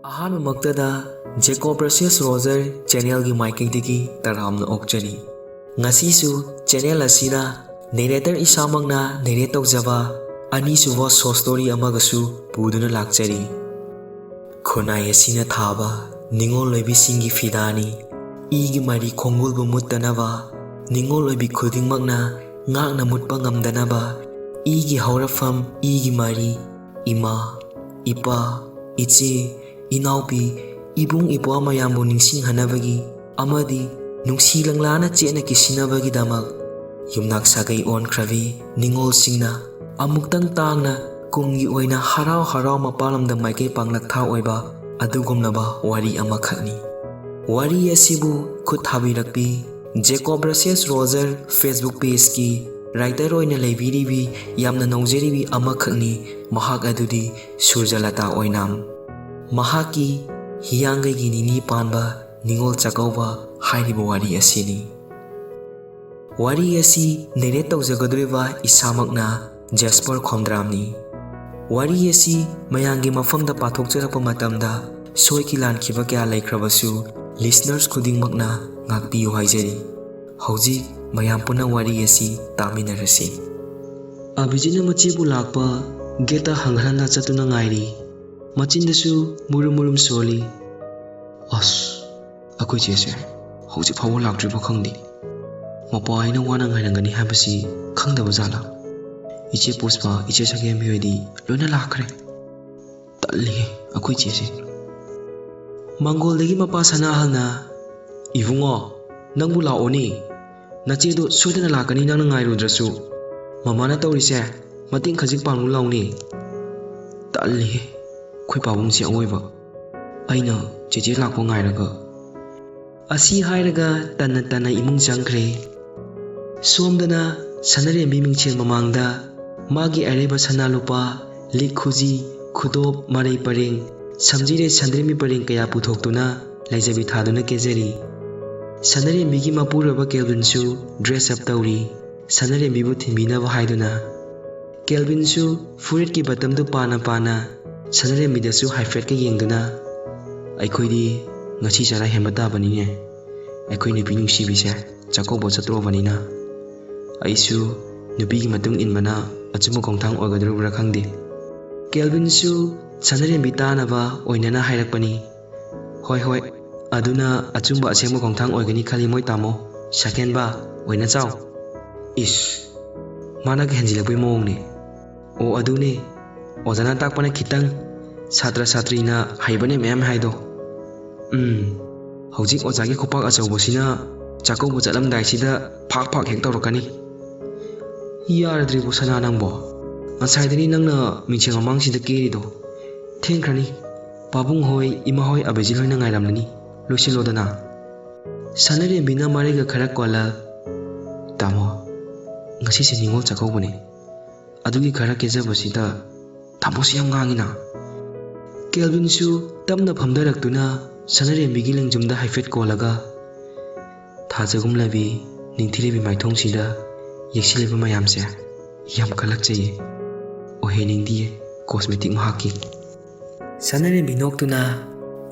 ꯑꯍꯥꯟꯕꯃꯛꯇꯗ ꯖꯦꯀꯣꯕ precious Roger ꯆꯦꯅꯦꯜꯒꯤ ꯃꯥꯏꯀꯩꯗꯒꯤ ꯇꯔꯥꯝꯅ ꯑꯣꯛꯆꯔꯤ꯫ ꯉꯁꯤꯁꯨ ꯆꯦꯅꯦꯜ ꯑꯁꯤꯅ ꯅꯦꯔꯦꯇꯔ ꯏꯁꯥꯃꯛꯅ ꯅꯦꯔꯦꯠ ꯇꯧꯖꯕ ꯑꯅꯤꯁꯨꯕ ꯁꯣꯔꯠ ꯁ꯭ꯇꯣꯔꯤ ꯑꯃꯒꯁꯨ ꯄꯨꯗꯨꯅ ꯂꯥꯛꯆꯔꯤ꯫ ꯈꯨꯟꯅꯥꯏ ꯑꯁꯤꯅ ꯊꯥꯕ ꯅꯤꯡꯉꯣꯜ ꯑꯣꯏꯕꯤꯁꯤꯡꯒꯤ ꯐꯤꯗꯥꯅꯤ꯫ ꯏꯒꯤ ꯃꯔꯤ ꯈꯣꯡꯒꯨꯜꯕꯨ ꯃꯨꯠꯇꯅꯕ, ꯅꯤꯡꯉꯣꯜ ꯑꯣꯏꯕꯤ ꯈꯨꯗꯤꯡꯃꯛꯅ ꯉꯥꯛꯅ ꯃꯨꯠꯄ ꯉꯝꯗꯅꯕ ꯏꯒꯤ ꯍꯧꯔꯛꯐꯝ ꯏꯒꯤ ꯃꯔꯤ ꯏꯃꯥ, ꯏꯄꯥ, ꯏꯆꯦ, ꯏꯅꯥꯎꯄꯤ, ꯏꯕꯨꯡ ꯏꯄ꯭ꯋꯥ ꯃꯌꯥꯝꯕꯨ ꯅꯤꯡꯁꯤꯡꯍꯟꯅꯕꯒꯤ ꯑꯃꯗꯤ ꯅꯨꯡꯁꯤ ꯂꯪꯂꯥꯅ ꯆꯦꯠꯅ ꯀꯤꯁꯤꯟꯅꯕꯒꯤꯗꯃꯛ ꯌꯨꯝꯅꯥꯛ ꯁꯥꯒꯩ ꯑꯣꯟꯈ꯭ꯔꯕꯤ ꯅꯤꯡꯉꯣꯜꯁꯤꯡꯅ ꯑꯃꯨꯛꯇꯪ ꯇꯥꯡꯅ ꯀꯨꯝꯒꯤ ꯑꯣꯏꯅ ꯍꯔꯥꯎ ꯍꯔꯥꯎ ꯃꯄꯥꯟꯂꯝꯗ ꯃꯥꯏꯀꯩ ꯄꯥꯡꯂꯛꯊꯥ ꯑꯣꯏꯕ ꯑꯗꯨꯒꯨꯝꯂꯕ ꯋꯥꯔꯤ ꯑꯃꯈꯛꯅꯤ꯫ ꯋꯥꯔꯤ ꯑꯁꯤꯕꯨ ꯈꯨꯠ ꯊꯥꯕꯤꯔꯛꯄꯤ ꯖꯦꯀꯣꯕ ꯄ꯭ꯔꯦꯁꯤꯌꯁ ꯔꯣꯖꯔ ꯐꯦꯁꯕꯨꯛ ꯄꯦꯖꯀꯤ ꯔꯥꯏꯇꯔ ꯑꯣꯏꯅ ꯂꯩꯕꯤꯔꯤꯕꯤ ꯌꯥꯝꯅ ꯅꯧꯖꯔꯤꯕꯤ ꯑꯃꯈꯛꯅꯤ꯫ ꯃꯍꯥꯛ ꯑꯗꯨꯗꯤ ꯁꯨꯔꯖꯂꯇꯥ ꯑꯣꯏꯅꯥꯝ꯫ ꯃꯍꯥꯛꯀꯤ ꯍꯤꯌꯥꯡꯒꯩꯒꯤ ꯅꯤꯅꯤ ꯄꯥꯟꯕ ꯅꯤꯡꯉꯣꯜ ꯆꯥꯛꯀꯧꯕ ꯍꯥꯏꯔꯤꯕ ꯋꯥꯔꯤ ꯑꯁꯤꯅꯤ꯫ ꯋꯥꯔꯤ ꯑꯁꯤ ꯅꯦꯔꯦꯠ ꯇꯧꯖꯒꯗꯧꯔꯤꯕ ꯏꯁꯥꯃꯛꯅ ꯖꯦꯁꯄꯔ ꯈꯣꯝꯗ꯭ꯔꯥꯝꯅꯤ꯫ ꯋꯥꯔꯤ ꯑꯁꯤ ꯃꯌꯥꯝꯒꯤ ꯃꯐꯝꯗ ꯄꯥꯊꯣꯛꯆꯔꯛꯄ ꯃꯇꯝꯗ ꯁꯣꯏꯈꯤ ꯂꯥꯟꯈꯤꯕ ꯀꯌꯥ ꯂꯩꯈ꯭ꯔꯕꯁꯨ ꯂꯤꯁꯅꯔꯁ ꯈꯨꯗꯤꯡꯃꯛꯅ ꯉꯥꯛꯄꯤꯌꯨ ꯍꯥꯏꯖꯔꯤ꯫ ꯍꯧꯖꯤꯛ ꯃꯌꯥꯝ ꯄꯨꯟꯅ ꯋꯥꯔꯤ ꯑꯁꯤ ꯇꯥꯃꯤꯟꯅꯔꯁꯤ꯫ ꯑꯕꯤꯖꯤꯠꯅ ꯃꯆꯦꯕꯨ ꯂꯥꯛꯄ ꯒꯦꯠꯇ ꯍꯪꯍꯟꯅ ꯆꯠꯇꯨꯅ ꯉꯥꯏꯔꯤ꯫ ꯃꯆꯤꯟꯗꯁꯨ ꯃꯨꯔꯨꯝ ꯃꯨꯔꯨꯝ ꯁꯣꯜꯂꯤ꯫ ꯑꯁ, ꯑꯩꯈꯣꯏ ꯆꯦꯁꯦ ꯍꯧꯖꯤꯛ ꯐꯥꯎꯕ ꯂꯥꯛꯇ꯭ꯔꯤꯕ ꯈꯪꯗꯦ꯫ ꯃꯄꯥ ꯑꯩꯅ ꯋꯥꯅ ꯉꯥꯏꯔꯝꯒꯅꯤ ꯍꯥꯏꯕꯁꯤ ꯈꯪꯗꯕ ꯖꯥꯠꯂꯥ? ꯏꯆꯦ ꯄꯨꯁꯄꯥ, ꯏꯆꯦ ꯁꯒꯦꯝꯕꯤ ꯍꯣꯏꯗꯤ ꯂꯣꯏꯅ ꯂꯥꯛꯈ꯭ꯔꯦ꯫ ꯇꯜꯂꯤꯍꯦ ꯑꯩꯈꯣꯏ ꯆꯦꯁꯦ꯫ ꯃꯪꯒꯣꯜꯗꯒꯤ ꯃꯄꯥ ꯁꯅꯥꯍꯜꯅ ꯏꯕꯨꯡꯉꯣ, ꯅꯪꯕꯨ ꯂꯥꯛꯑꯣꯅꯦ꯫ ꯅꯆꯦꯗꯣ ꯁꯣꯏꯗꯅ ꯂꯥꯛꯀꯅꯤ ꯅꯪꯅ ꯉꯥꯏꯔꯨꯗ꯭ꯔꯁꯨ꯫ ꯃꯃꯥꯅ ꯇꯧꯔꯤꯁꯦ ꯃꯇꯦꯡ ꯈꯖꯤꯛ ꯄꯥꯡꯂꯨ ꯂꯥꯎꯅꯦ꯫ ꯇꯜꯂꯤꯍꯦ ꯑꯩꯈꯣꯏ ꯄꯥꯕꯨꯡꯁꯦ ꯑꯋꯣꯏꯕ꯫ ꯑꯩꯅ ꯆꯦꯆꯦ ꯂꯥꯛꯄ ꯉꯥꯏꯔꯒ꯫ ꯑꯁꯤ ꯍꯥꯏꯔꯒ ꯇꯟꯅ ꯇꯟꯅ ꯏꯃꯨꯡ ꯆꯪꯈ꯭ꯔꯦ꯫ ꯁꯣꯝꯗꯅ ꯁꯅꯔꯦꯝꯕꯤ ꯃꯤꯡꯁꯦꯜ ꯃꯃꯥꯡꯗ ꯃꯥꯒꯤ ꯑꯔꯩꯕ ꯁꯅꯥ ꯂꯨꯄꯥ, ꯂꯤꯛ ꯈꯨꯖꯤ, ꯈꯨꯗꯣꯞ, ꯃꯔꯩ ꯄꯔꯦꯡ, ꯁꯝꯖꯤꯔꯩ ꯁꯟꯗ꯭ꯔꯦꯝꯕꯤ ꯄꯔꯦꯡ ꯀꯌꯥ ꯄꯨꯊꯣꯛꯇꯨꯅ ꯂꯩꯖꯕꯤ ꯊꯥꯗꯨꯅ ꯀꯦꯖꯔꯤ꯫ ꯁꯅꯔꯦꯝꯕꯤꯒꯤ ꯃꯄꯨꯔꯣꯏꯕ ꯀꯦꯜꯕꯤꯟꯁꯨ ꯗ꯭ꯔꯦꯁ ꯑꯞ ꯇꯧꯔꯤ ꯁꯅꯔꯦꯝꯕꯤꯕꯨ ꯊꯤꯟꯕꯤꯅꯕ ꯍꯥꯏꯗꯨꯅ꯫ ꯀꯦꯜꯕꯤꯟꯁꯨ ꯐꯨꯔꯤꯠꯀꯤ ꯕꯇꯝꯗꯨ ꯄꯥꯅ ꯄꯥꯅ ꯁꯅꯔꯦꯝꯕꯤꯗꯁꯨ ꯍꯥꯏꯐꯦꯠꯀ ꯌꯦꯡꯗꯨꯅ ꯑꯩꯈꯣꯏꯗꯤ ꯉꯁꯤ ꯆꯔꯥ ꯍꯦꯟꯕ ꯇꯥꯕꯅꯤꯅꯦ꯫ ꯑꯩꯈꯣꯏ ꯅꯨꯄꯤ ꯅꯨꯡꯁꯤꯕꯤꯁꯦ ꯆꯥꯛꯀꯧꯕ ꯆꯠꯇ꯭ꯔꯣꯕꯅꯤꯅ꯫ ꯑꯩꯁꯨ ꯅꯨꯄꯤꯒꯤ ꯃꯇꯨꯡ ꯏꯟꯕꯅ ꯑꯆꯨꯝꯕ ꯈꯣꯡꯊꯥꯡ ꯑꯣꯏꯒꯗꯧꯔꯤꯕ꯭ꯔꯥ ꯈꯪꯗꯦ꯫ ꯀꯦꯜꯕꯤꯟꯁꯨ ꯁꯅꯔꯦꯝꯕꯤ ꯇꯥꯅꯕ ꯑꯣꯏꯅꯅ ꯍꯥꯏꯔꯛꯄꯅꯤ꯫ ꯍꯣꯏ ꯍꯣꯏ, ꯑꯗꯨꯅ ꯑꯆꯨꯝꯕ ꯑꯁꯦꯡꯕ ꯈꯣꯡꯊꯥꯡ ꯑꯣꯏꯒꯅꯤ ꯈꯜꯂꯤ ꯃꯣꯏ ꯇꯥꯃꯣ꯫ ꯁꯀꯦꯟꯕ ꯑꯣꯏꯅ ꯆꯥꯎ꯫ ꯏꯁ, ꯃꯥꯅꯒ ꯍꯦꯟꯖꯤꯜꯂꯛꯄꯩ ꯃꯑꯣꯡꯅꯦ꯫ ꯑꯣ ꯑꯗꯨꯅꯦ, ꯑꯣꯖꯥꯅ ꯇꯥꯛꯄꯅ ꯈꯤꯇꯪ, ꯁꯥꯇ꯭ꯔ ꯁꯥꯇ꯭ꯔꯤꯅ ꯍꯩꯕꯅꯦ ꯃꯌꯥꯝ ꯍꯥꯏꯗꯣ꯫ ꯍꯧꯖꯤꯛ ꯑꯣꯖꯥꯒꯤ ꯈꯨꯄꯥꯛ ꯑꯆꯧꯕꯁꯤꯅ ꯆꯥꯛꯀꯧꯕ ꯆꯠꯂꯝꯗꯥꯏꯁꯤꯗ ꯐꯥꯛ ꯐꯥꯛ ꯍꯦꯛ ꯇꯧꯔꯛꯀꯅꯤ꯫ ꯌꯥꯔꯗ꯭ꯔꯤꯕꯣ ꯁꯅꯥ ꯅꯪꯕꯣ? ꯉꯁꯥꯏꯗꯅꯤ ꯅꯪꯅ ꯃꯤꯡꯁꯦꯜ ꯃꯃꯥꯡꯁꯤꯗ ꯀꯦꯔꯤꯗꯣ꯫ ꯊꯦꯡꯈ꯭ꯔꯅꯤ, ꯄꯥꯕꯨꯡ ꯍꯣꯏ, ꯏꯃꯥ ꯍꯣꯏ, ꯑꯕꯤꯖꯤꯠ ꯍꯣꯏꯅ ꯉꯥꯏꯔꯝꯂꯅꯤ꯫ ꯂꯣꯏꯁꯤꯜꯂꯣꯗꯅ꯫ ꯁꯅꯔꯦꯝꯕꯤꯅ ꯃꯔꯩꯒ ꯈꯔ ꯀꯣꯜꯂ ꯇꯥꯃꯣ, ꯉꯁꯤꯁꯦ ꯅꯤꯡꯉꯣꯜ ꯆꯥꯛꯀꯧꯕꯅꯦ꯫ ꯑꯗꯨꯒꯤ ꯈꯔ ꯀꯦꯖꯕꯁꯤꯗ ꯇꯥꯃꯣꯁꯤ ꯌꯥꯝ ꯉꯥꯡꯉꯤꯅ꯫ ꯀꯦꯜꯕꯤꯟꯁꯨ ꯇꯞꯅ ꯐꯝꯊꯔꯛꯇꯨꯅ ꯁꯅꯔꯦꯝꯕꯤꯒꯤ ꯂꯦꯡꯖꯨꯝꯗ ꯍꯥꯏꯐꯦꯠ ꯀꯣꯜꯂꯒ ꯊꯥꯖꯒꯨꯝꯂꯕꯤ ꯅꯤꯡꯊꯤꯔꯕꯤ ꯃꯥꯏꯊꯣꯡꯁꯤꯗ ꯌꯦꯛꯁꯤꯜꯂꯤꯕ ꯃꯌꯥꯝꯁꯦ ꯌꯥꯝ ꯀꯜꯂꯛꯆꯩꯌꯦ꯫ ꯑꯣꯏꯍꯩꯅꯤꯡꯗꯤꯌꯦ ꯀꯣꯁꯃꯦꯇꯤꯛ ꯃꯍꯥꯛꯀꯤ꯫ ꯁꯅꯔꯦꯝꯕꯤ ꯅꯣꯛꯇꯨꯅ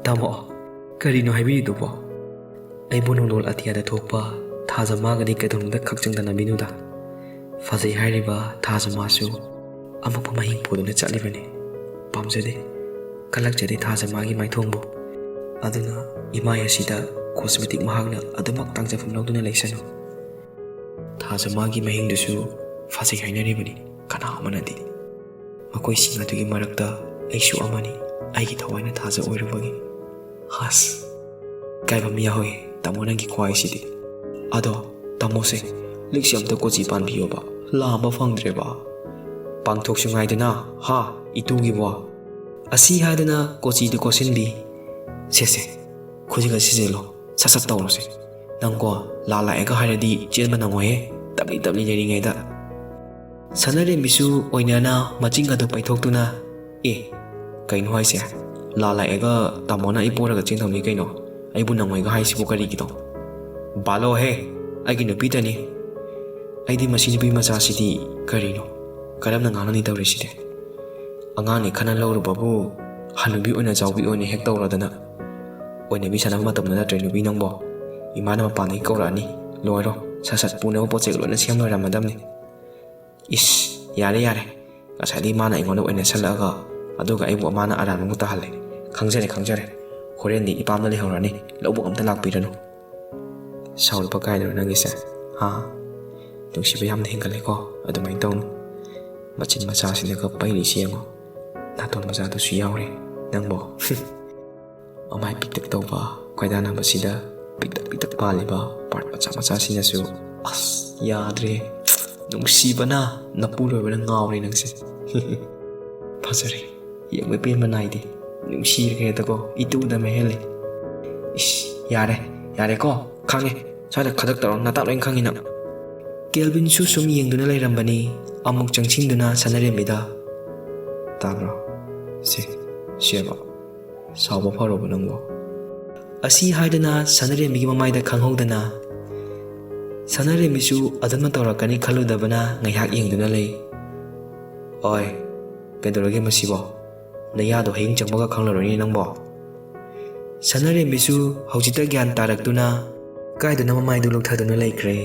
ꯇꯥꯃꯣ, ꯀꯔꯤꯅꯣ ꯍꯥꯏꯕꯤꯔꯤꯗꯨꯕꯣ? ꯑꯩꯕꯨ ꯅꯣꯡꯗꯣꯜ ꯑꯇꯤꯌꯥꯗ ꯊꯣꯛꯄ ꯊꯥꯖꯃꯥꯒꯗꯤ ꯀꯩꯗꯧꯅꯨꯡꯗ ꯈꯛꯆꯪꯗꯅꯕꯤꯅꯨꯗ꯫ ꯐꯖꯩ ꯍꯥꯏꯔꯤꯕ ꯊꯥꯖꯃꯥꯁꯨ ꯑꯃꯨꯛꯄꯨ ꯃꯍꯤꯡ ꯄꯨꯗꯨꯅ ꯆꯠꯂꯤꯕꯅꯤ꯫ ꯄꯥꯝꯖꯗꯦ, ꯀꯜꯂꯛꯆꯗꯦ ꯊꯥꯖꯃꯥꯒꯤ ꯃꯥꯏꯊꯣꯡꯕꯨ꯫ ꯑꯗꯨꯅ ꯏꯃꯥꯏ ꯑꯁꯤꯗ ꯀꯣꯁꯃꯦꯇꯤꯛ ꯃꯍꯥꯛꯅ ꯑꯗꯨꯃꯛ ꯇꯥꯡꯖꯐꯝ ꯂꯧꯗꯨꯅ ꯂꯩꯁꯅꯨ꯫ ꯊꯥꯖꯃꯥꯒꯤ ꯃꯍꯤꯡꯗꯨꯁꯨ ꯐꯖꯩ ꯍꯥꯏꯅꯔꯤꯕꯅꯤ ꯀꯅꯥ ꯑꯃꯅꯗꯤ꯫ ꯃꯈꯣꯏꯁꯤꯡ ꯑꯗꯨꯒꯤ ꯃꯔꯛꯇ ꯑꯩꯁꯨ ꯑꯃꯅꯤ, ꯑꯩꯒꯤ ꯊꯋꯥꯏꯅ ꯊꯥꯖ ꯑꯣꯏꯔꯨꯕꯒꯤ꯫ ꯍꯁ, ꯏꯀꯥꯏꯕ ꯌꯥꯎꯏ ꯇꯥꯃꯣ ꯅꯪꯒꯤ ꯈ꯭ꯋꯥꯏꯁꯤꯗꯤ꯫ ꯑꯗꯣ ꯇꯥꯃꯣꯁꯦ ꯂꯤꯛꯁꯦ ꯑꯝꯇ ꯀꯣꯆꯤ ꯄꯥꯟꯕꯤꯌꯣꯕ, ꯂꯥꯝꯕ ꯐꯪꯗ꯭ꯔꯦꯕ꯫ ꯄꯥꯡꯊꯣꯛꯁꯨ ꯉꯥꯏꯗꯅ ꯍꯥ ꯏꯇꯨꯒꯤꯕꯣ꯫ ꯑꯁꯤ ꯍꯥꯏꯗꯨꯅ ꯀꯣꯆꯤꯗꯨ ꯀꯣꯠꯁꯤꯟꯕꯤ꯫ ꯁꯦꯁꯦ, ꯈꯨꯖꯤꯛꯒ ꯁꯤꯖꯤꯜꯂꯣ, ꯁꯠ ꯁꯠ ꯇꯧꯔꯁꯦ꯫ ꯅꯪꯀꯣ ꯂꯥ ꯂꯥꯛꯑꯦꯒ ꯍꯥꯏꯔꯗꯤ ꯆꯦꯟꯕ ꯅꯪꯉꯣꯏꯍꯦ, ꯇꯞꯂꯤ ꯇꯞꯂꯤ ꯂꯩꯔꯤꯉꯩꯗ꯫ ꯁꯅꯔꯦꯝꯕꯤꯁꯨ ꯑꯣꯏꯅꯅ ꯃꯆꯤꯡ ꯑꯗꯨ ꯄꯩꯊꯣꯛꯇꯨꯅ ꯀꯩꯅꯣ ꯍꯥꯏꯁꯦ? ꯂꯥ ꯂꯥꯛꯑꯦꯒ ꯇꯥꯃꯣꯅ ꯑꯩ ꯄꯣꯔꯒ ꯆꯦꯟꯗꯧꯅꯤ ꯀꯩꯅꯣ? ꯑꯩꯕꯨ ꯅꯪꯉꯣꯏꯒ ꯍꯥꯏꯁꯤꯕꯨ ꯀꯔꯤꯒꯤꯅꯣ? ꯕꯥꯂꯣꯍꯦ, ꯑꯩꯒꯤ ꯅꯨꯄꯤꯇꯅꯤ꯫ ꯑꯩꯗꯤ ꯃꯁꯤ ꯅꯨꯄꯤ ꯃꯆꯥꯁꯤꯗꯤ ꯀꯔꯤꯅꯣ? ꯀꯔꯝꯅ ꯉꯥꯡꯅꯅꯤ ꯇꯧꯔꯤꯁꯤꯗꯤ? ꯑꯉꯥꯡꯅꯤ ꯈꯟꯅ ꯂꯧꯔꯨꯕꯕꯨ Hanubi oina jawbi oina hek tawradana oina bi sanama matamna natre nubi nangbo imana mapani kaurani loiro sasat puna poche lona siam loira madamni is yare ngasadi mana ingona oina salaga aduga aibu mana aran mu tahalle khangjare horen di ipamna le horani lobu amta lakpiranu saul pa kai nangise ha tungsi bayam hingale ko adumai tawnu machin macha sine ka pairi siamo naton macha to siyawre nangbo amai pitak tawba kwaidana basida pitak paliba part macha sine su as yadre nungsiba napuloi ngawre nangse phasare yengwe pe manaide nungsi ke ko itu da mehele is yare ko khange sada khadak tarong natak leng khangina Kelvin su sum yengduna lairambani amuk changchingduna sanaremida tabro sheba sawba pharo nangbo asi haidana sanarembi mamaida khanghodana sanarembi su adanma tawrakani khaludabana ngaiyak yengduna lei oi kedoroge masibo nayado heng changbaga khanglaroni nangbo sanarembi su haujita gyan taraktuna kaiduna mamaidu lokthaduna laikre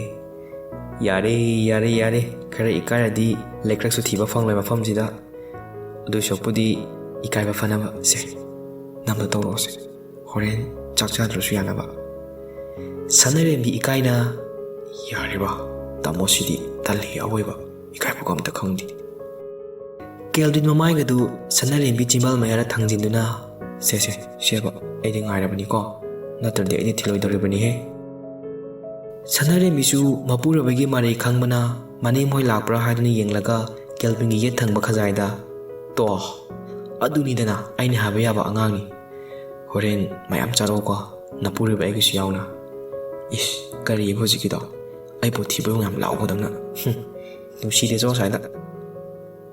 yare khara ikaradi lekrak su thiba fanglai mafam sida adu shopudi ikaiba fanaba se namda tawrose horen chakcha drosu yanaba sanarembi ikaina yareba tamosidi talhi awoiba ikaiba komta khangdi Kelvin mamai gadu sanarembi chimbal mayara thangjinduna sheba aidi ngairabani ko natardi aidi thiloidoribani he sanarembi su mapurabagi marai khangmana mane moi lakpra haidani yenglaga Kelvin gi yet thangba khajaida to aduni dana aini haba yaba angangi horen mayam charo ko napuriba agi su yauna is kari bhoji kido ai po thibo ngam law bodangna nungsi de jo saida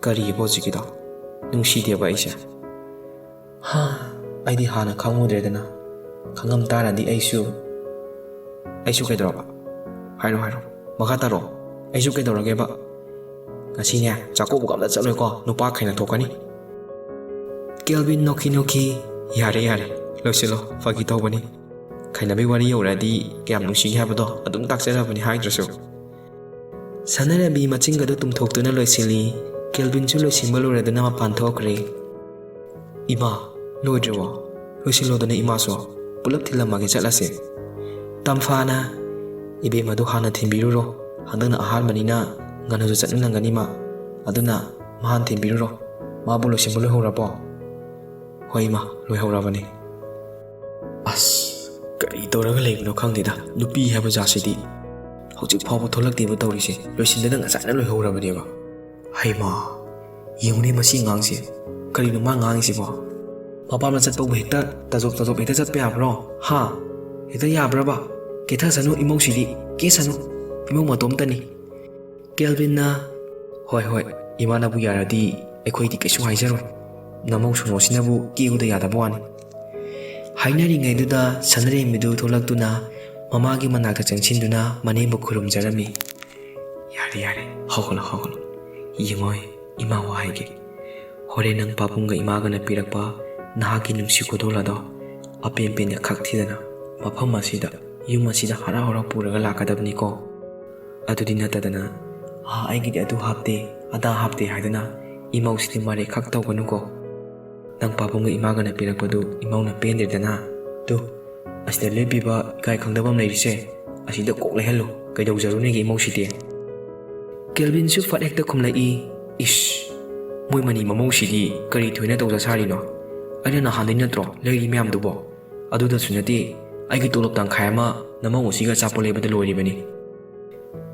kari bhoji kido nungsi de ba isa ha aidi hana khangudre dana khangam taradi aisu kedroba hairo makha taro aisu kedorage ba ngasine chako bukamda chaloi ko nupa khaina thokani Kelvin noki yare loisilo fagi tawbani khaina be wari yoradi kyam nusi habado adum takserabani haidrasu sanarembi machinga do tumthoktuna loisili Kelvin chu loisimba loradana mapan thokre ima loidrewa loisilo dana ima so pulap thilamage chalase tamfana ibe madu hana thimbiruro handana ahal manina nganazu chatnangani ma aduna mahan thimbiruro ma bolo simbolo horapo hoima loi horabani as kari toraga leibno khangdida nupi haba jasidi hojik phawbo tholakte ba tawrise loisindana ngasana loi horabani ba haima yenguni masi ngangse kari no ma ngangse bo papa na chatpo hekta tajok hekta chatpe abro ha hekta yabra ba ketha sanu imong sidi ke sanu imong matom tani Kelvin na hoi imana bu yaradi ekhoi di kesu haijaro namong suno sinabu ki uda yada bwani hainari ngai duda sanarembi du tholaktuna mamagi manakta changchinduna manembu khurum jarami yare hogolo yengoi ima waige hore nang papunga imaga na pirakpa nahaki nungsi kodolado apempen ya khakthidana mafam asida yum asida hara puraga lakadabni ko adudi natadana aigi adu hapte ada hapte haidana imau sidi mare khak tawganu ko nang papunga imaga na pirakpadu imau na penderdana tu asida lebiba kai khangdabam leirise asida kokle hello kaidau jarune gi imau sidi Kelvin su fat ekta khumlai ish moi mani mamau sidi kari thoina tawja sarino aina na handai natro leiri myam dubo aduda sunati aigi tolop tangkhai ma namau usiga chapole bada loiribani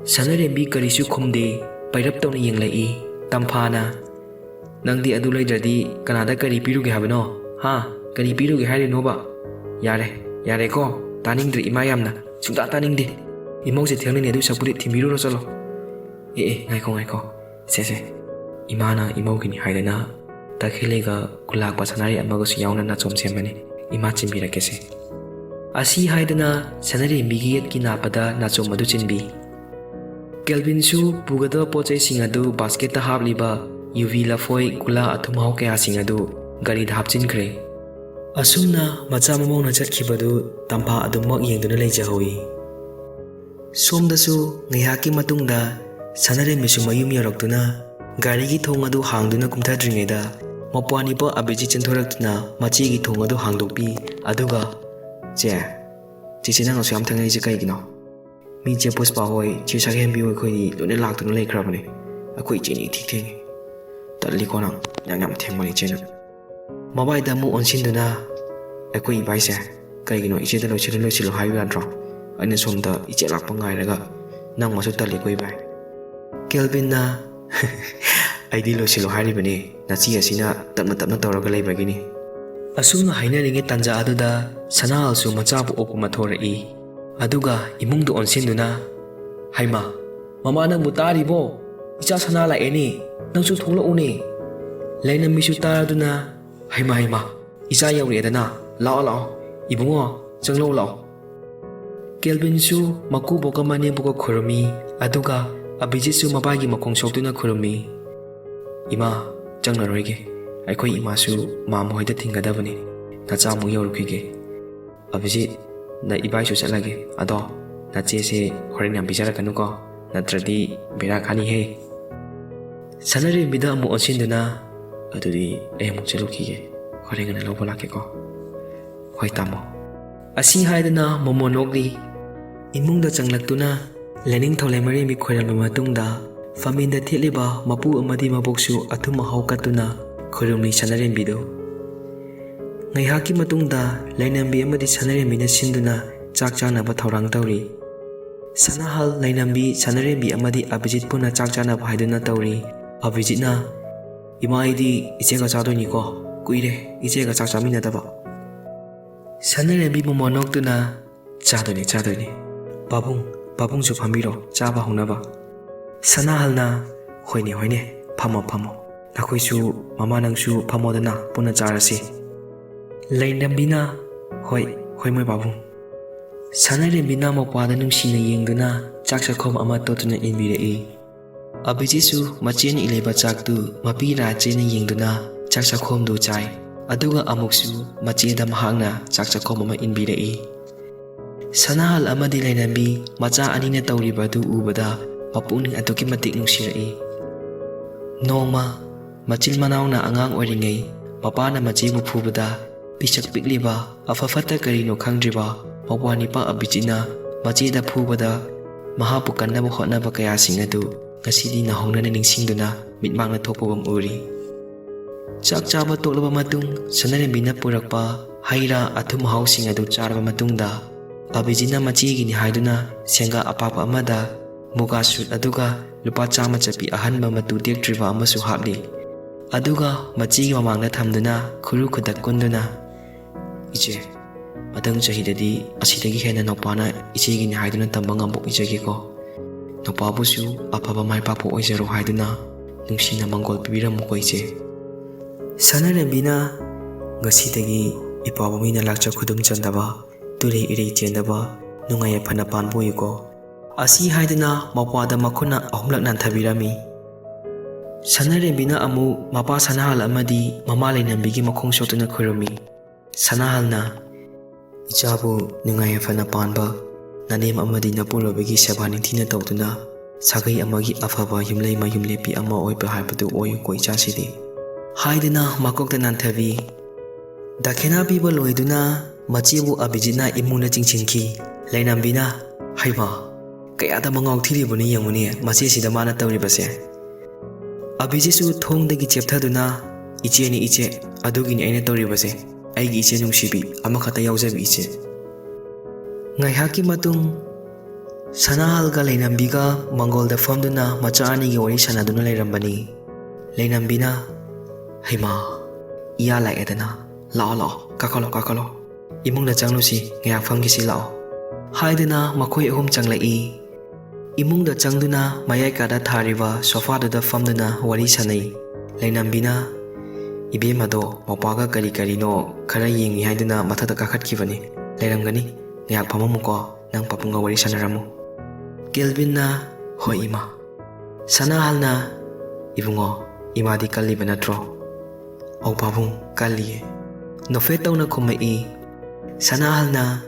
sanarembi karisu khumde pairap tawna yenglai tamphana nangdi adu leidradi kanada kari piruge habano ha kari piruge hairi noba yare ko taningdri imayamna sungta taningde imau se thelni adu sapuri thimbiru ro chalo ngai ko se imana imau gini haidana takhilega kulak pasanari amago su yauna na chom semani ima chimbira kese asi haidana sanarembi gi yet ki napada na chom madu chinbi Kelvin su pugada pochai singadu basket ta habliba UV lafoi kula athumau kya singadu ꯒꯥꯔꯤꯗ ꯍꯥꯞꯆꯤꯟꯈ꯭ꯔꯦ꯫ ꯑꯁꯨꯝꯅ ꯃꯆꯥ ꯃꯃꯧꯅ ꯆꯠꯈꯤꯕꯗꯨ ꯇꯝꯐꯥ ꯑꯗꯨꯃꯛ ꯌꯦꯡꯗꯨꯅ ꯂꯩꯖꯍꯧꯏ꯫ ꯁꯣꯝꯗꯁꯨ ꯉꯥꯏꯍꯥꯛꯀꯤ ꯃꯇꯨꯡꯗ ꯁꯅꯔꯦꯝꯕꯤꯁꯨ ꯃꯌꯨꯝ ꯌꯧꯔꯛꯇꯨꯅ ꯒꯥꯔꯤꯒꯤ ꯊꯣꯡ ꯑꯗꯨ ꯍꯥꯡꯗꯨꯅ ꯀꯨꯝꯊꯗ꯭ꯔꯤꯉꯩꯗ ꯃꯄ꯭ꯋꯥꯅꯤꯄ ꯑꯕꯤꯖꯤꯠ ꯆꯦꯟꯊꯣꯔꯛꯇꯨꯅ ꯃꯆꯦꯒꯤ ꯊꯣꯡ ꯑꯗꯨ ꯍꯥꯡꯗꯣꯛꯄꯤ ꯑꯗꯨꯒ ꯆꯦꯆꯦ ꯅꯪꯅꯁꯨ ꯌꯥꯝ ꯊꯦꯡꯅꯔꯤꯁꯦ ꯀꯩꯒꯤꯅꯣ? ꯃꯤ ꯆꯦ ꯄꯨꯁꯄꯥ ꯍꯣꯏ ꯆꯦ ꯁꯛꯍꯦꯟꯕꯤ ꯍꯣꯏ ꯑꯩꯈꯣꯏꯗꯤ ꯂꯣꯏꯅ ꯂꯥꯛꯇꯨꯅ ꯂꯩꯈ꯭ꯔꯕꯅꯦ꯫ ꯑꯩꯈꯣꯏ ꯏꯆꯦꯅꯤ ꯏꯊꯦꯡ ꯊꯦꯡꯉꯤ꯫ ꯇꯜꯂꯤꯀꯣ ꯅꯪ ꯌꯥꯝ ꯊꯦꯡꯕꯅꯤ ꯏꯆꯦꯅ꯫ ꯃꯕꯥꯏꯗ ꯑꯃꯨꯛ ꯑꯣꯟꯁꯤꯟꯗꯨꯅ ꯑꯩꯈꯣꯏ ꯏꯕꯥꯏꯁꯦ ꯀꯩꯒꯤꯅꯣ ꯏꯆꯦꯗ ꯂꯣꯏꯁꯤꯜꯂꯨ ꯍꯥꯏꯕ ꯌꯥꯗ꯭ꯔꯣ? ꯑꯩꯅ ꯁꯣꯝꯗ ꯏꯆꯦ ꯂꯥꯛꯄ ꯉꯥꯏꯔꯒ ꯅꯪ ꯃꯁꯨ ꯇꯜꯂꯤꯀꯣ ꯏꯕꯥꯏ꯫ ꯀꯦꯜꯕꯤꯟꯅ ꯑꯩꯗꯤ ꯂꯣꯏꯁꯤꯜꯂꯨ ꯍꯥꯏꯔꯤꯕꯅꯤ, ꯅꯆꯦ ꯑꯁꯤꯅ ꯇꯞꯅ ꯇꯞꯅ ꯇꯧꯔꯒ ꯂꯩꯕꯒꯤꯅꯤ꯫ ꯑꯁꯨꯝꯅ ꯍꯥꯏꯅꯔꯤꯉꯩ ꯇꯥꯟꯖꯥ ꯑꯗꯨꯗ ꯁꯅꯥꯍꯜꯁꯨ ꯃꯆꯥꯕꯨ ꯑꯣꯛꯄ ꯃꯊꯣꯔꯛꯏ꯫ ꯑꯗꯨꯒ ꯏꯃꯨꯡꯗ ꯑꯣꯟꯁꯤꯟꯗꯨꯅ ꯍꯩꯃꯥ ꯃꯃꯥ ꯅꯪꯕꯨ ꯇꯥꯔꯤꯕꯣ? ꯏꯆꯥ ꯁꯅꯥ ꯂꯥꯛꯑꯦꯅꯦ, ꯅꯪꯁꯨ ꯊꯣꯛꯂꯛꯎꯅꯦ꯫ ꯂꯩꯅꯝꯕꯤꯁꯨ ꯇꯥꯔꯗꯨꯅ ꯍꯩꯃꯥ ꯏꯆꯥ ꯌꯧꯔꯛꯑꯦꯗꯅ, ꯂꯥꯛꯑꯣ ꯏꯕꯨꯡꯉꯣ ꯆꯪꯂꯛꯎ ꯂꯥꯛꯑꯣ꯫ ꯀꯦꯜꯕꯤꯟꯁꯨ ꯃꯀꯨꯕꯣꯛꯀ ꯃꯅꯦꯝꯕꯣꯛꯀ ꯈꯨꯔꯨꯝꯃꯤ ꯑꯗꯨꯒ ꯑꯕꯤꯖꯤꯠꯁꯨ ꯃꯕꯥꯏꯒꯤ ꯃꯈꯣꯡ ꯁꯣꯛꯇꯨꯅ ꯈꯨꯔꯨꯝꯃꯤ꯫ ꯏꯃꯥ ꯆꯪꯂꯔꯣꯏꯒꯦ, ꯑꯩꯈꯣꯏ ꯏꯃꯥꯁꯨ ꯃꯥꯝꯃ ꯍꯣꯏꯗ ꯊꯤꯟꯒꯗꯕꯅꯤ, ꯅꯆꯥꯃꯨꯛ ꯌꯧꯔꯨꯈꯤꯒꯦ꯫ ꯑꯕꯤꯖꯤꯠ ꯅ ꯏꯕꯥꯏꯁꯨ ꯆꯠꯂꯒꯦ, ꯑꯗꯣ ꯅꯆꯦꯁꯦ ꯍꯣꯔꯦꯟ ꯌꯥꯝ ꯄꯤꯖꯔꯛꯀꯅꯨꯀꯣ, ꯅꯠꯇ꯭ꯔꯗꯤ ꯕꯦꯔꯥ ꯀꯥꯅꯤꯍꯦ꯫ ꯁꯅꯔꯦꯝꯕꯤꯗ ꯑꯃꯨꯛ ꯑꯣꯟꯁꯤꯟꯗꯨꯅ ꯑꯗꯨꯗꯤ ꯑꯩ ꯑꯃꯨꯛ ꯆꯠꯂꯨꯈꯤꯒꯦ, ꯍꯣꯔꯦꯟ ꯉꯟꯅ ꯂꯧꯕ ꯂꯥꯛꯀꯦꯀꯣ꯫ ꯍꯣꯏ ꯇꯥꯃꯣ꯫ ꯑꯁꯤ ꯍꯥꯏꯗꯨꯅ ꯃꯣꯃꯣꯟ ꯅꯣꯛꯂꯤ꯫ ꯏꯃꯨꯡꯗ ꯆꯪꯂꯛꯇꯨꯅ ꯂꯥꯏꯅꯤꯡꯊꯧ ꯂꯩꯃꯔꯦꯝꯕꯤ ꯈꯣꯏꯔꯝꯕ ꯃꯇꯨꯡꯗ ꯐꯝꯃꯤꯟꯗ ꯊꯦꯠꯂꯤꯕ ꯃꯄꯨ ꯑꯃꯗꯤ ꯃꯕꯣꯛꯁꯨ ꯑꯊꯨꯝ ꯑꯍꯥꯎ ꯀꯠꯇꯨꯅ ꯈꯨꯔꯨꯝꯂꯤ ꯁꯅꯔꯦꯝꯕꯤꯗꯨ꯫ ꯉꯥꯏꯍꯥꯛꯀꯤ ꯃꯇꯨꯡꯗ ꯂꯩꯅꯝꯕꯤ ꯑꯃꯗꯤ ꯁꯅꯔꯦꯝꯕꯤꯅ ꯁꯤꯟꯗꯨꯅ ꯆꯥꯛ ꯆꯥꯅꯕ ꯊꯧꯔꯥꯡ ꯇꯧꯔꯤ꯫ ꯁꯅꯥꯍꯜ, ꯂꯩꯅꯝꯕꯤ, ꯁꯅꯔꯦꯝꯕꯤ ꯑꯃꯗꯤ ꯑꯕꯤꯖꯤꯠ ꯄꯨꯟꯅ ꯆꯥꯛ ꯆꯥꯅꯕ ꯍꯥꯏꯗꯨꯅ ꯇꯧꯔꯤ꯫ ꯑꯕꯤꯖꯤꯠꯅ ꯏꯃꯥ ꯑꯩꯗꯤ ꯏꯆꯦꯒ ꯆꯥꯗꯣꯏꯅꯤꯀꯣ, ꯀꯨꯏꯔꯦ ꯏꯆꯦꯒ ꯆꯥꯛ ꯆꯥꯃꯤꯟꯅꯗꯕ꯫ ꯁꯅꯔꯦꯝꯕꯤ ꯃꯣꯃꯣꯟ ꯅꯣꯛꯇꯨꯅ ꯆꯥꯗꯣꯏꯅꯤ ꯄꯥꯕꯨꯡꯁꯨ ꯐꯝꯕꯤꯔꯣ ꯆꯥꯕ ꯍꯧꯅꯕ꯫ ꯁꯅꯥꯍꯜꯅ ꯍꯣꯏꯅꯦ ꯐꯝꯃꯣ ꯅꯈꯣꯏꯁꯨ ꯃꯃꯥ ꯅꯪꯁꯨ ꯐꯝꯃꯣꯗꯅ ꯄꯨꯟꯅ ꯆꯥꯔꯁꯤ꯫ ꯂꯩꯅꯝꯕꯤꯅ ꯍꯣꯏ ꯃꯣꯏ ꯄꯥꯕꯨꯡ꯫ ꯁꯅꯔꯦꯝꯕꯤꯅ ꯃꯧꯄ꯭ꯋꯥꯗ ꯅꯨꯡꯁꯤꯅ ꯌꯦꯡꯗꯨꯅ ꯆꯥꯛ ꯆꯥꯈꯣꯝ ꯑꯃ ꯇꯣꯠꯇꯨꯅ ꯏꯟꯕꯤꯔꯛꯏ꯫ ꯑꯕꯤꯖꯤꯠꯁꯨ ꯃꯆꯦꯅ ꯏꯜꯂꯤꯕ ꯆꯥꯛꯇꯨ ꯃꯄꯤꯔꯥ ꯆꯦꯅ ꯌꯦꯡꯗꯨꯅ ꯆꯥꯛ ꯆꯥꯈꯣꯝꯗꯨ ꯆꯥꯏ꯫ ꯑꯗꯨꯒ ꯑꯃꯨꯛꯁꯨ ꯃꯆꯦꯗ ꯃꯍꯥꯛꯅ ꯆꯥꯛ ꯆꯥꯈꯣꯝ ꯑꯃ ꯏꯟꯕꯤꯔꯛꯏ꯫ ꯁꯅꯥꯍꯜ ꯑꯃꯗꯤ ꯂꯩꯅꯝꯕꯤ ꯃꯆꯥ ꯑꯅꯤꯅ ꯇꯧꯔꯤꯕ ꯑꯗꯨ ꯎꯕꯗ ꯃꯄꯨꯛꯅꯤꯡ ꯑꯗꯨꯛꯀꯤ ꯃꯇꯤꯛ ꯅꯨꯡꯁꯤꯔꯛꯏ꯫ ꯅꯣꯡꯃ ꯃꯆꯤꯜ ꯃꯅꯥꯎꯅ ꯑꯉꯥꯡ ꯑꯣꯏꯔꯤꯉꯩ ꯃꯄꯥꯅ ꯃꯆꯦꯕꯨ ꯐꯨꯕꯗ ꯄꯤꯁꯛ ꯄꯤꯛꯂꯤꯕ ꯑꯐ ꯐꯠꯇ ꯀꯔꯤꯅꯣ ꯈꯪꯗ꯭ꯔꯤꯕ ꯃꯧꯄ꯭ꯋꯥꯅꯤꯄꯥ ꯑꯕꯤꯖꯤꯠꯅ ꯃꯆꯦꯗ ꯐꯨꯕꯗ ꯃꯍꯥꯛꯄꯨ ꯀꯟꯅꯕ ꯍꯣꯠꯅꯕ ꯀꯌꯥꯁꯤꯡ ꯑꯗꯨ ꯉꯁꯤꯗꯤ ꯅꯧꯍꯧꯅꯅ ꯅꯤꯡꯁꯤꯡꯗꯨꯅ ꯃꯤꯠꯃꯥꯡꯗ ꯊꯣꯛꯄꯒꯨꯝ ꯎꯔꯤ꯫ ꯆꯥꯛ ꯆꯥꯕ ꯇꯣꯛꯂꯕ ꯃꯇꯨꯡ ꯁꯅꯔꯦꯝꯕꯤꯅ ꯄꯨꯔꯛꯄ ꯍꯩ ꯔꯥ ꯑꯊꯨꯝ ꯑꯍꯥꯎꯁꯤꯡ ꯑꯗꯨ ꯆꯥꯔꯕ ꯃꯇꯨꯡꯗ ꯑꯕꯤꯖꯤꯠꯅ ꯃꯆꯦꯒꯤꯅꯤ ꯍꯥꯏꯗꯨꯅ ꯁꯦꯡꯒꯥ ꯑꯄꯥꯛꯄ ꯑꯃꯗ ꯃꯨꯒꯥ ꯁꯨꯠ ꯑꯗꯨꯒ ꯂꯨꯄꯥ 100 ꯆꯠꯄꯤ ꯑꯍꯟꯕ ꯃꯇꯨ ꯇꯦꯛꯇ꯭ꯔꯤꯕ ꯑꯃꯁꯨ ꯍꯥꯞꯂꯤ꯫ ꯑꯗꯨꯒ ꯃꯆꯦꯒꯤ ꯃꯃꯥꯡꯗ ꯊꯝꯗꯨꯅ ꯈꯨꯔꯨ ꯈꯨꯗꯛ ꯀꯨꯟꯗꯨꯅ ꯏꯆꯦ ꯃꯊꯪ ꯆꯍꯤꯗꯗꯤ ꯑꯁꯤꯗꯒꯤ ꯍꯦꯟꯅ ꯅꯧꯄꯥꯅ ꯏꯆꯦꯒꯤꯅꯤ ꯍꯥꯏꯗꯨꯅ ꯇꯝꯕ ꯉꯝꯕ ꯑꯣꯏꯖꯒꯦꯀꯣ, ꯅꯧꯄꯥꯕꯨꯁꯨ ꯑꯐꯕ ꯃꯥꯏ ꯄꯥꯛꯄ ꯑꯣꯏꯖꯔꯣ ꯍꯥꯏꯗꯨꯅ ꯅꯨꯡꯁꯤꯅ ꯃꯪꯒꯣꯜ ꯄꯤꯕꯤꯔꯝꯃꯨꯀꯣ ꯏꯆꯦ꯫ ꯁꯅꯔꯦꯝꯕꯤꯅ ꯉꯁꯤꯗꯒꯤ ꯏꯄ꯭ꯋꯥꯕꯨ ꯃꯤꯅ ꯂꯥꯛꯆ ꯈꯨꯗꯨꯝ ꯆꯟꯗꯕ, ꯇꯨꯔꯩ ꯏꯔꯩ ꯆꯦꯟꯗꯕ, ꯅꯨꯡꯉꯥꯏ ꯌꯥꯏꯐꯅ ꯄꯥꯟꯕ ꯑꯣꯏꯌꯨꯀꯣ꯫ ꯑꯁꯤ ꯍꯥꯏꯗꯨꯅ ꯃꯧꯄ꯭ꯋꯥꯗ ꯃꯈꯨꯠꯅ 3ꯂꯛ ꯅꯥꯟꯊꯕꯤꯔꯝꯃꯤ꯫ ꯁꯅꯔꯦꯝꯕꯤꯅ ꯑꯃꯨꯛ ꯃꯄꯥ ꯁꯅꯥꯍꯜ ꯑꯃꯗꯤ ꯃꯃꯥ ꯂꯩꯅꯝꯕꯤꯒꯤ ꯃꯈꯣꯡ ꯁꯣꯛꯇꯨꯅ ꯈꯨꯔꯨꯝꯃꯤ꯫ ꯁꯅꯥꯍꯜꯅ ꯏꯆꯥꯕꯨ ꯅꯨꯡꯉꯥꯏ ꯌꯥꯏꯐꯅ ꯄꯥꯟꯕ, ꯅꯅꯦꯝ ꯑꯃꯗꯤ ꯅꯄꯨꯔꯣꯏꯕꯒꯤ ꯁꯦꯕꯥ ꯅꯤꯡꯊꯤꯅ ꯇꯧꯗꯨꯅ ꯁꯥꯒꯩ ꯑꯃꯒꯤ ꯑꯐꯕ ꯌꯨꯝꯂꯩ ꯃꯌꯨꯝꯂꯦꯞꯄꯤ ꯑꯃ ꯑꯣꯏꯕ ꯍꯥꯏꯕꯗꯨ ꯑꯣꯏꯌꯨꯀꯣ ꯏꯆꯥꯁꯤꯗꯤ ꯍꯥꯏꯗꯨꯅ ꯃꯀꯣꯛꯇ ꯅꯥꯟꯊꯕꯤ꯫ ꯗꯈꯤꯅꯥ ꯄꯤꯕ ꯂꯣꯏꯗꯨꯅ ꯃꯆꯦꯕꯨ ꯑꯕꯤꯖꯤꯠꯅ ꯏꯃꯨꯡꯗ ꯆꯤꯡꯁꯤꯟꯈꯤ꯫ ꯂꯩꯅꯝꯕꯤꯅ ꯍꯩꯃꯥ ꯀꯌꯥꯗ ꯃꯉꯥꯎ ꯊꯤꯔꯤꯕꯅꯤ ꯌꯦꯡꯉꯨꯅꯦ ꯃꯆꯦꯁꯤꯗ ꯃꯥꯅ ꯇꯧꯔꯤꯕꯁꯦ꯫ ꯑꯕꯤꯖꯤꯠꯁꯨ ꯊꯣꯡꯗꯒꯤ ꯆꯦꯞꯊꯗꯨꯅ ꯏꯆꯦꯅꯤ ꯏꯆꯦ, ꯑꯗꯨꯒꯤꯅꯤ ꯑꯩꯅ ꯇꯧꯔꯤꯕꯁꯦ, ꯑꯩꯒꯤ ꯏꯆꯦ ꯅꯨꯡꯁꯤꯕꯤ ꯑꯃꯈꯛꯇ ꯌꯥꯎꯖꯕꯤ ꯏꯆꯦ꯫ ꯉꯥꯏꯍꯥꯛꯀꯤ ꯃꯇꯨꯡ ꯁꯅꯥꯍꯜꯒ ꯂꯩꯅꯝꯕꯤꯒ ꯃꯪꯒꯣꯜꯗ ꯐꯝꯗꯨꯅ ꯃꯆꯥ ꯑꯅꯤꯒꯤ ꯋꯥꯔꯤ ꯁꯥꯟꯅꯗꯨꯅ ꯂꯩꯔꯝꯕꯅꯤ꯫ ꯂꯩꯅꯝꯕꯤꯅ ꯍꯩꯃꯥ ꯏꯌꯥ ꯂꯥꯛꯑꯦꯗꯅ, ꯂꯥꯛꯑꯣ ꯀꯥꯈꯠꯂꯣ ꯏꯃꯨꯡꯗ ꯆꯪꯂꯨꯁꯤ, ꯉꯥꯏꯍꯥꯛ ꯐꯝꯈꯤꯁꯤ ꯂꯥꯛꯑꯣ ꯍꯥꯏꯗꯨꯅ ꯃꯈꯣꯏ 3 ꯆꯪꯂꯛꯏ꯫ ꯏꯃꯨꯡꯗ ꯆꯪꯗꯨꯅ ꯃꯌꯥꯏ ꯀꯥꯗ ꯊꯥꯔꯤꯕ ꯁꯣꯐꯥꯗꯨꯗ ꯐꯝꯗꯨꯅ ꯋꯥꯔꯤ ꯁꯥꯟꯅꯩ꯫ ꯂꯩꯅꯝꯕꯤꯅ ꯏꯕꯦꯝꯃꯗꯣ ꯃꯧꯄ꯭ꯋꯥꯒ ꯀꯔꯤꯅꯣ ꯈꯔ ꯌꯦꯡꯉꯤ ꯍꯥꯏꯗꯨꯅ ꯃꯊꯛꯇ ꯀꯥꯈꯠꯈꯤꯕꯅꯤ, ꯂꯩꯔꯝꯒꯅꯤ, ꯉꯥꯏꯍꯥꯛ ꯐꯝꯃꯝꯃꯨꯀꯣ, ꯅꯪ ꯄꯥꯕꯨꯡꯒ ꯋꯥꯔꯤ ꯁꯥꯟꯅꯔꯝꯃꯨ꯫ ꯀꯦꯜꯕꯤꯟꯅ ꯍꯣꯏ ꯏꯃꯥ꯫ ꯁꯅꯥꯍꯜꯅ ꯏꯕꯨꯡꯉꯣ ꯏꯃꯥꯗꯤ ꯀꯜꯂꯤꯕ ꯅꯠꯇ꯭ꯔꯣ? ꯑꯧ ꯄꯥꯕꯨꯡ ꯀꯜꯂꯤꯌꯦ ꯅꯣꯐꯦꯠ ꯇꯧꯅ ꯈꯨꯝꯃꯛꯏ ꯁꯅꯥꯍꯜꯅ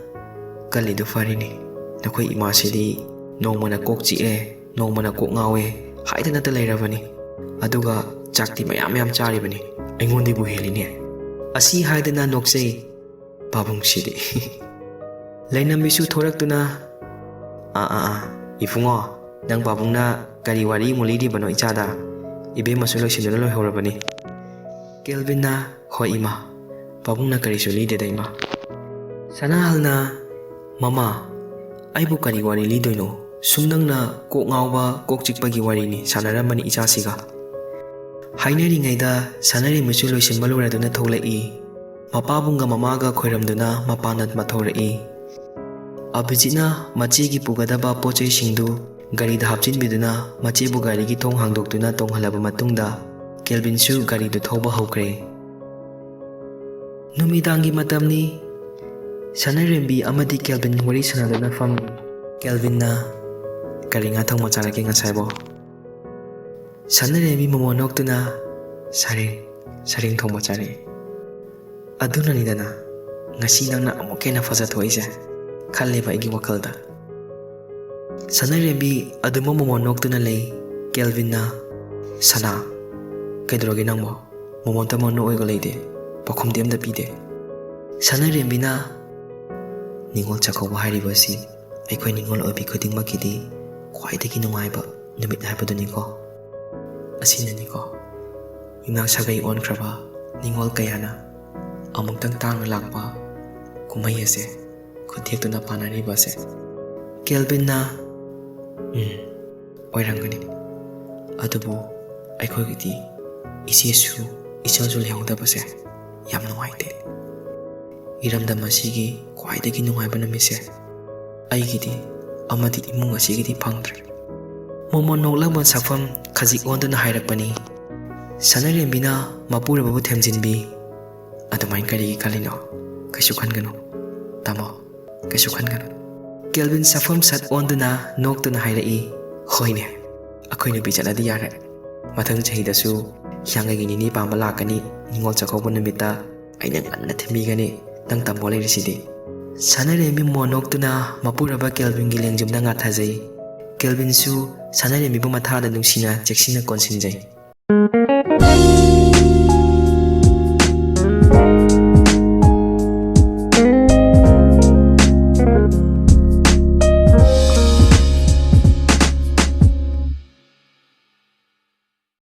ꯀꯜꯂꯤꯗꯨ ꯐꯔꯤꯅꯤ ꯅꯈꯣꯏ ꯏꯃꯥꯁꯤꯗꯤ ꯅꯣꯡꯃꯅ ꯀꯣꯛ ꯆꯤꯛꯑꯦ ꯅꯣꯡꯃꯅ ꯀꯣꯛ ꯉꯥꯎꯋꯦ ꯍꯥꯏꯗꯅꯇ ꯂꯩꯔꯕꯅꯤ ꯑꯗꯨꯒ ꯆꯥꯛꯇꯤ ꯃꯌꯥꯝ ꯃꯌꯥꯝ ꯆꯥꯔꯤꯕꯅꯤ ꯑꯩꯉꯣꯟꯗꯕꯨ ꯍꯦꯜꯂꯤꯅꯦ ꯑꯁꯤ ꯍꯥꯏꯗꯅ ꯅꯣꯛꯆꯩ ꯄꯥꯕꯨꯡꯁꯤꯗꯤ ꯂꯩꯅꯝꯕꯤꯁꯨ ꯊꯣꯔꯛꯇꯨꯅ 이풍어 ꯅꯪ ꯄꯥꯕꯨꯡꯅ ꯀꯔꯤ ꯋꯥꯔꯤ ꯑꯃꯨꯛ ꯂꯤꯔꯤꯕꯅꯣ ꯏꯆꯥꯗ 이베마ꯁꯨ ꯂꯣꯏꯁꯤꯟꯗꯨꯅ ꯂꯣꯏꯍꯧꯔꯕꯅꯤ ꯀꯦꯜꯕꯤꯟꯅ ꯍꯣꯏ ꯏꯃꯥ ꯄꯥꯕꯨꯡꯅ ꯀꯔꯤꯁꯨ ꯂꯤꯗꯦꯗ ꯏꯃꯥ ꯁꯅꯥꯍꯜꯅ ꯃꯃꯥ ꯑꯩꯕꯨ ꯀꯔꯤ ꯋꯥꯔꯤ ꯂꯤꯗꯣꯏꯅꯣ ꯁꯨꯝ ꯅꯪꯅ ꯀꯣꯛ ꯉꯥꯎꯕ ꯀꯣꯛ ꯆꯤꯛꯄꯒꯤ ꯋꯥꯔꯤꯅꯤ ꯁꯥꯟꯅꯔꯝꯕꯅꯤ ꯏꯆꯥꯁꯤꯒ ꯍꯥꯏꯅꯔꯤꯉꯩꯗ ꯁꯥꯟꯅꯔꯤꯃꯁꯨ ꯂꯣꯏꯁꯤꯟꯕ ꯂꯣꯏꯔꯗꯨꯅ ꯊꯣꯛꯂꯛꯏ ꯃꯄꯥꯕꯨꯡꯒ ꯃꯃꯥꯒ ꯈꯣꯏꯔꯝꯗꯨꯅ ꯃꯄꯥꯟꯗ ꯃꯊꯧꯔꯛꯏ ꯑꯕꯤꯖꯤꯠꯅ ꯃꯆꯦꯒꯤ ꯄꯨꯒꯗꯕ ꯄꯣꯠꯆꯩꯁꯤꯡꯗꯨ ꯒꯥꯔꯤꯗ ꯍꯥꯞꯆꯤꯟꯕꯤꯗꯨꯅ ꯃꯆꯦꯕꯨ ꯒꯥꯔꯤꯒꯤ ꯊꯣꯡ ꯍꯥꯡꯗꯣꯛꯇꯨꯅ ꯇꯣꯡꯍꯜꯂꯕ ꯃꯇꯨꯡꯗ ꯀꯦꯜꯕꯤꯟꯁꯨ ꯒꯥꯔꯤꯗꯨ ꯊꯧꯕ ꯍꯧꯈ꯭ꯔꯦ ꯅꯨꯃꯤꯗꯥꯡꯒꯤ ꯃꯇꯝꯅꯤ ꯁꯅꯔꯦꯝꯕꯤ ꯑꯃꯗꯤ ꯀꯦꯜꯕꯤꯟ ꯋꯥꯔꯤ ꯁꯥꯟꯅꯗꯨꯅ ꯐꯝꯃꯤ ꯀꯦꯜꯕꯤꯟꯅ ꯀꯔꯤ ꯉꯥ ꯊꯣꯡꯕ ꯆꯥꯔꯛꯀꯦ ꯉꯁꯥꯏꯕꯣ ꯁꯅꯔꯦꯝꯕꯤ ꯃꯃꯣ ꯅꯣꯛꯇꯨꯅ ꯁꯔꯦꯡ ꯊꯣꯡꯕ ꯆꯥꯔꯛꯏ ꯑꯗꯨꯅꯅꯤꯗꯅ ꯉꯁꯤ ꯅꯪꯅ ꯑꯃꯨꯛ ꯍꯦꯟꯅ ꯐꯖꯊꯣꯛꯏꯁꯦ ꯈꯜꯂꯦꯕ ꯑꯩꯒꯤ ꯋꯥꯈꯜꯗ ꯁꯅꯔꯦꯝꯕꯤ ꯑꯗꯨꯃ ꯃꯃꯣ ꯅꯣꯛꯇꯨꯅ ꯂꯩ ꯀꯦꯜꯕꯤꯟꯅ ꯁꯅꯥ ꯀꯩꯗꯧꯔꯒꯦ ꯅꯪꯕꯣ ꯃꯃꯣꯟꯇ ꯃꯣꯟ ꯅꯣꯛꯑꯒ ꯂꯩꯗꯦ ꯄꯥꯎꯈꯨꯝꯗꯤ ꯑꯝꯇ ꯄꯤꯗꯦ ꯁꯅꯔꯦꯝꯕꯤꯅ ꯅꯤꯡꯉꯣꯜ ꯆꯥꯛꯀꯧꯕ ꯍꯥꯏꯔꯤꯕ ꯑꯁꯤ ꯑꯩꯈꯣꯏ ꯅꯤꯡꯉꯣꯜ ꯑꯣꯏꯕꯤ ꯈꯨꯗꯤꯡꯃꯛꯀꯤꯗꯤ ꯈ꯭ꯋꯥꯏꯗꯒꯤ ꯅꯨꯡꯉꯥꯏꯕ ꯅꯨꯃꯤꯠ ꯍꯥꯏꯕꯗꯨꯅꯤꯀꯣ ꯑꯁꯤꯅꯅꯤꯀꯣ ꯌꯨꯝꯅꯥꯛ ꯁꯥꯒꯩ ꯑꯣꯟꯈ꯭ꯔꯕ ꯅꯤꯡꯉꯣꯜ ꯀꯌꯥꯅ ꯑꯃꯨꯛꯇꯪ ꯇꯥꯡꯅ ꯂꯥꯛꯄ ꯀꯨꯝꯍꯩ ꯑꯁꯦ ꯈꯨꯠꯊꯦꯛꯇꯨꯅ ꯄꯥꯟꯅꯔꯤꯕ ꯑꯁꯦ ꯀꯦꯜꯕꯤꯟꯅ ꯑꯣꯏꯔꯝꯒꯅꯤ ꯑꯗꯨꯕꯨ ꯑꯩꯈꯣꯏꯒꯤꯗꯤ ꯏꯆꯦꯁꯨ ꯏꯆꯜꯁꯨ ꯂꯩꯍꯧꯗꯕꯁꯦ ꯌꯥꯝ ꯅꯨꯡꯉꯥꯏꯇꯦ ꯏꯔꯝꯗꯝ ꯑꯁꯤꯒꯤ ꯈ꯭ꯋꯥꯏꯗꯒꯤ ꯅꯨꯡꯉꯥꯏꯕ ꯅꯨꯃꯤꯠꯁꯦ ꯑꯩꯒꯤꯗꯤ ꯑꯃꯗꯤ ꯏꯃꯨꯡ ꯑꯁꯤꯒꯤꯗꯤ ꯐꯪꯗ꯭ꯔꯦ ꯃꯣꯃꯣꯟ ꯅꯣꯛꯂꯝꯕ ꯁꯛꯐꯝ ꯈꯖꯤꯛ ꯑꯣꯟꯗꯨꯅ ꯍꯥꯏꯔꯛꯄꯅꯤ ꯁꯅꯔꯦꯝꯕꯤꯅ ꯃꯄꯨꯔꯣꯏꯕꯕꯨ ꯊꯦꯝꯖꯤꯟꯕꯤ ꯑꯗꯨꯃꯥꯏꯅ ꯀꯔꯤꯒꯤ ꯈꯜꯂꯤꯅꯣ ꯀꯩꯁꯨ ꯈꯟꯒꯅꯨ ꯇꯥꯃꯣ ꯀꯩꯁꯨ ꯈꯟꯒꯅꯨ ꯀꯦꯜꯕꯤꯟ ꯁꯛꯐꯝ ꯁꯠ ꯑꯣꯟꯗꯨꯅ ꯅꯣꯛꯇꯨꯅ ꯍꯥꯏꯔꯛꯏ ꯍꯣꯏꯅꯦ ꯑꯩꯈꯣꯏ ꯅꯨꯄꯤ ꯆꯠꯂꯗꯤ ꯌꯥꯔꯦ ꯃꯊꯪ ꯆꯍꯤꯗꯁꯨ ꯍꯤꯌꯥꯡꯒꯩꯒꯤ ꯅꯤꯅꯤ ꯄꯥꯟꯕ ꯂꯥꯛꯀꯅꯤ ꯅꯤꯡꯉꯣꯜ ꯆꯥꯛꯀꯧꯕ ꯅꯨꯃꯤꯠꯇ ꯑꯩꯅ ꯉꯟꯅ ꯊꯤꯟꯕꯤꯒꯅꯤ ꯅꯪ ꯇꯝꯃꯣ ꯂꯩꯔꯤꯁꯤꯗꯤ ꯁꯅꯔꯦꯝꯕꯤ ꯃꯣꯟ ꯅꯣꯛꯇꯨꯅ ꯃꯄꯨꯔꯣꯏꯕ ꯀꯦꯜꯕꯤꯟꯒꯤ ꯂꯦꯡꯖꯨꯝꯗ ꯉꯥꯊꯖꯩ ꯀꯦꯜꯕꯤꯟꯁꯨ ꯁꯅꯔꯦꯝꯕꯤꯕꯨ ꯃꯊꯥꯗ ꯅꯨꯡꯁꯤꯅ ꯆꯦꯛꯁꯤꯟꯅ ꯀꯣꯟꯁꯤꯟꯖꯩ